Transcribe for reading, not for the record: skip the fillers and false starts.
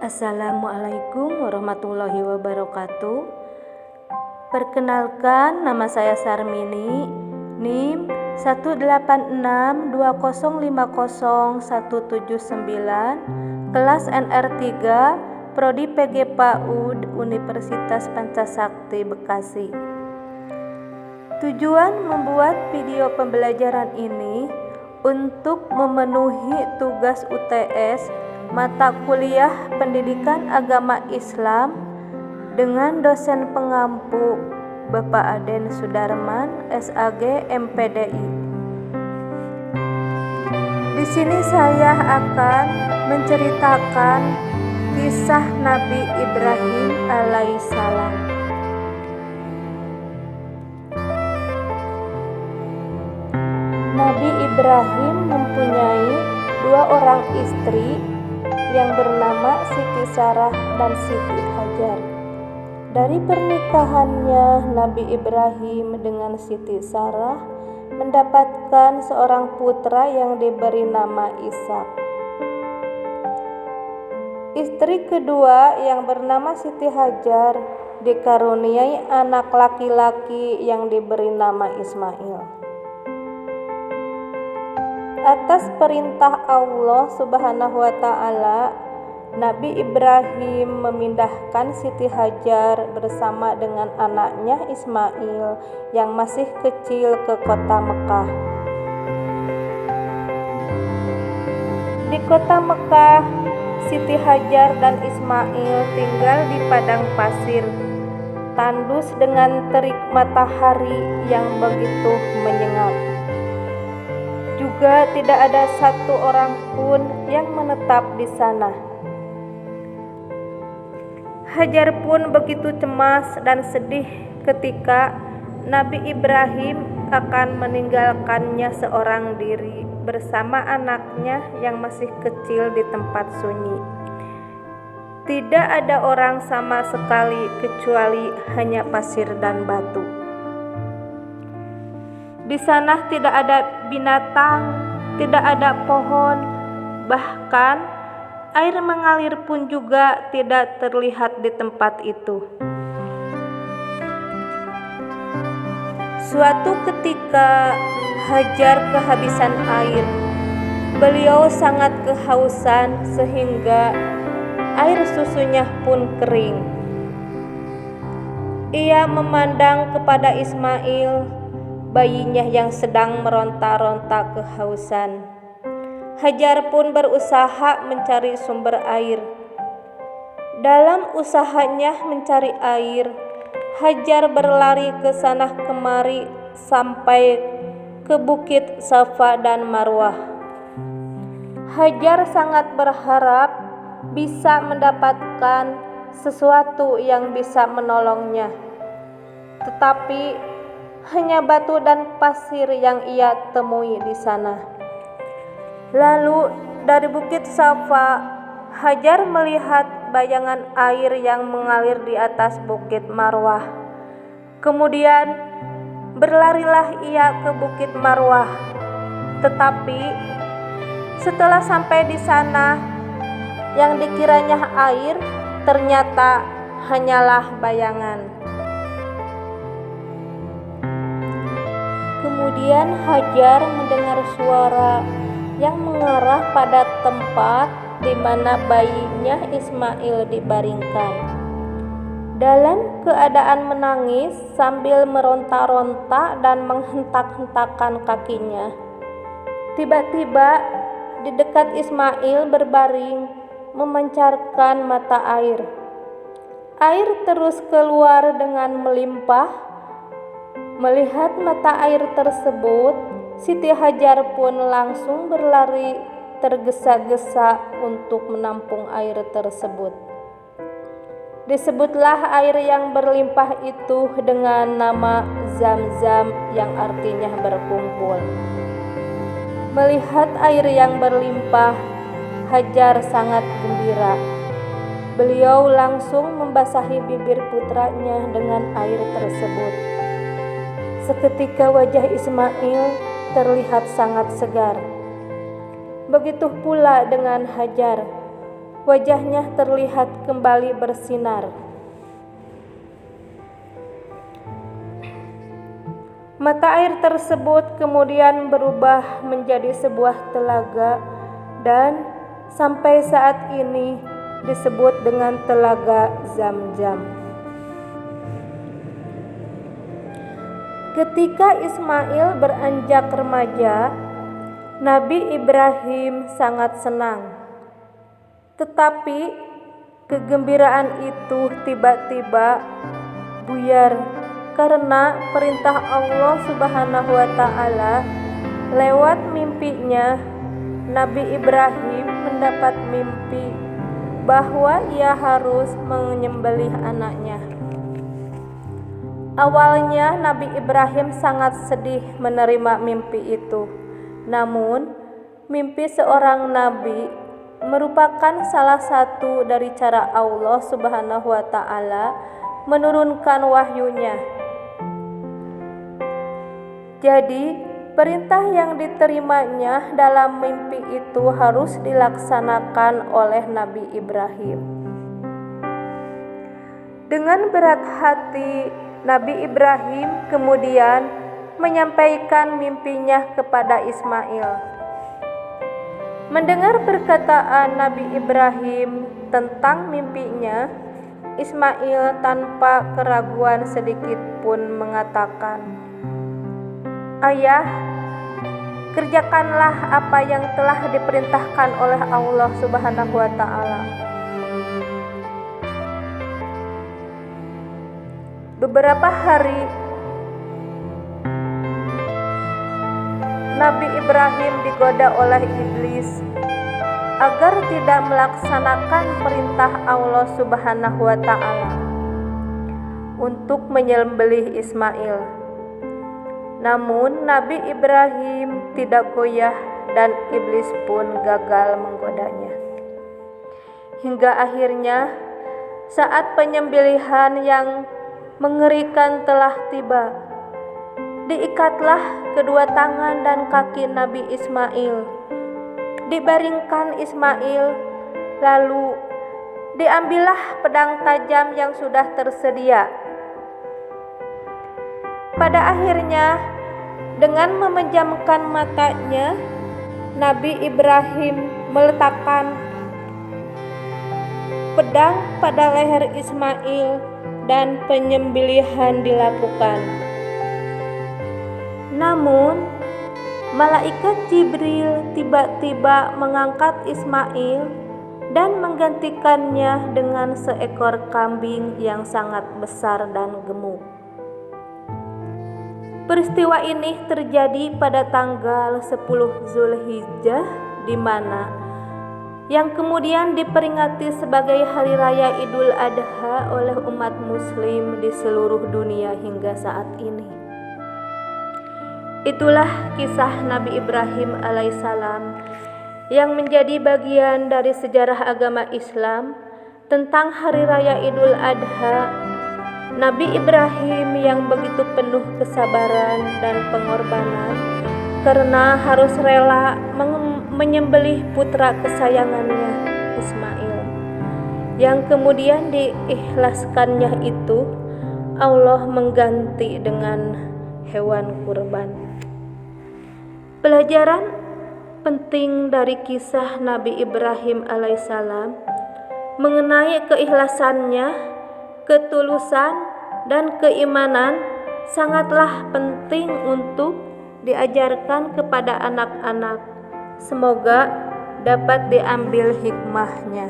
Assalamualaikum warahmatullahi wabarakatuh. Perkenalkan, nama saya Sarmini, NIM 18620500179, kelas NR3, Prodi PG PAUD, Universitas Pancasakti, Bekasi. Tujuan membuat video pembelajaran ini untuk memenuhi tugas UTS mata kuliah Pendidikan Agama Islam dengan dosen pengampu Bapak Aden Sudarman, SAG, MPDI. Di sini saya akan menceritakan kisah Nabi Ibrahim alaihissalam. Nabi Ibrahim mempunyai dua orang istri yang bernama Siti Sarah dan Siti Hajar. Dari pernikahannya, Nabi Ibrahim dengan Siti Sarah mendapatkan seorang putra yang diberi nama Ishak. Istri kedua yang bernama Siti Hajar dikaruniai anak laki-laki yang diberi nama Ismail. Atas perintah Allah Subhanahu wa Ta'ala, Nabi Ibrahim memindahkan Siti Hajar bersama dengan anaknya Ismail yang masih kecil ke kota Mekah. Di kota Mekah, Siti Hajar dan Ismail tinggal di padang pasir, tandus dengan terik matahari yang begitu menyengat. Juga tidak ada satu orang pun yang menetap di sana. Hajar pun begitu cemas dan sedih ketika Nabi Ibrahim akan meninggalkannya seorang diri bersama anaknya yang masih kecil di tempat sunyi. Tidak ada orang sama sekali kecuali hanya pasir dan batu. Di sana tidak ada binatang, tidak ada pohon, bahkan air mengalir pun juga tidak terlihat di tempat itu. Suatu ketika Hajar kehabisan air. Beliau sangat kehausan sehingga air susunya pun kering. Ia memandang kepada Ismail, bayinya yang sedang meronta-ronta kehausan. Hajar pun berusaha mencari sumber air. Dalam usahanya mencari air, Hajar berlari ke sana kemari sampai ke bukit Safa dan Marwah. Hajar sangat berharap bisa mendapatkan sesuatu yang bisa menolongnya. Tetapi hanya batu dan pasir yang ia temui di sana. Lalu dari bukit Safa, Hajar melihat bayangan air yang mengalir di atas bukit Marwah. Kemudian berlarilah ia ke bukit Marwah. Tetapi setelah sampai di sana, yang dikiranya air ternyata hanyalah bayangan. Kemudian Hajar mendengar suara yang mengarah pada tempat di mana bayinya Ismail dibaringkan. Dalam keadaan menangis sambil meronta-ronta dan menghentak-hentakan kakinya, tiba-tiba di dekat Ismail berbaring memancarkan mata air. Air terus keluar dengan melimpah. Melihat mata air tersebut, Siti Hajar pun langsung berlari tergesa-gesa untuk menampung air tersebut. Disebutlah air yang berlimpah itu dengan nama Zam-Zam yang artinya berkumpul. Melihat air yang berlimpah, Hajar sangat gembira. Beliau langsung membasahi bibir putranya dengan air tersebut. Seketika wajah Ismail terlihat sangat segar. Begitu pula dengan Hajar. wajahnya terlihat kembali bersinar. Mata air tersebut kemudian berubah menjadi sebuah telaga dan sampai saat ini disebut dengan Telaga Zam-Zam. Ketika Ismail beranjak remaja, Nabi Ibrahim sangat senang. Tetapi kegembiraan itu tiba-tiba buyar karena perintah Allah Subhanahu wa Ta'ala. Lewat mimpinya, Nabi Ibrahim mendapat mimpi bahwa ia harus menyembelih anaknya. Awalnya Nabi Ibrahim sangat sedih menerima mimpi itu. Namun, mimpi seorang nabi merupakan salah satu dari cara Allah Subhanahu wa Ta'ala menurunkan wahyunya. Jadi, perintah yang diterimanya dalam mimpi itu harus dilaksanakan oleh Nabi Ibrahim. Dengan berat hati, Nabi Ibrahim kemudian menyampaikan mimpinya kepada Ismail. Mendengar perkataan Nabi Ibrahim tentang mimpinya, Ismail tanpa keraguan sedikit pun mengatakan, "Ayah, kerjakanlah apa yang telah diperintahkan oleh Allah Subhanahu wa Ta'ala." Beberapa hari Nabi Ibrahim digoda oleh iblis agar tidak melaksanakan perintah Allah Subhanahu wa Ta'ala untuk menyembelih Ismail. Namun Nabi Ibrahim tidak goyah dan iblis pun gagal menggodanya. Hingga akhirnya saat penyembelihan yang mengerikan telah tiba, diikatlah kedua tangan dan kaki Nabi Ismail, dibaringkan Ismail, lalu diambillah pedang tajam yang sudah tersedia. Pada akhirnya, dengan memejamkan matanya, Nabi Ibrahim meletakkan pedang pada leher Ismail dan penyembelihan dilakukan. Namun, malaikat Jibril tiba-tiba mengangkat Ismail dan menggantikannya dengan seekor kambing yang sangat besar dan gemuk. Peristiwa ini terjadi pada tanggal 10 Zulhijjah, di mana yang kemudian diperingati sebagai Hari Raya Idul Adha oleh umat muslim di seluruh dunia hingga saat ini. Itulah kisah Nabi Ibrahim alaihissalam yang menjadi bagian dari sejarah agama Islam tentang Hari Raya Idul Adha. Nabi Ibrahim yang begitu penuh kesabaran dan pengorbanan karena harus rela menyembelih putra kesayangannya Ismail, yang kemudian diikhlaskannya itu Allah mengganti dengan hewan kurban. Pelajaran penting dari kisah Nabi Ibrahim alaihissalam mengenai keikhlasannya, ketulusan, dan keimanan sangatlah penting untuk diajarkan kepada anak-anak. Semoga dapat diambil hikmahnya.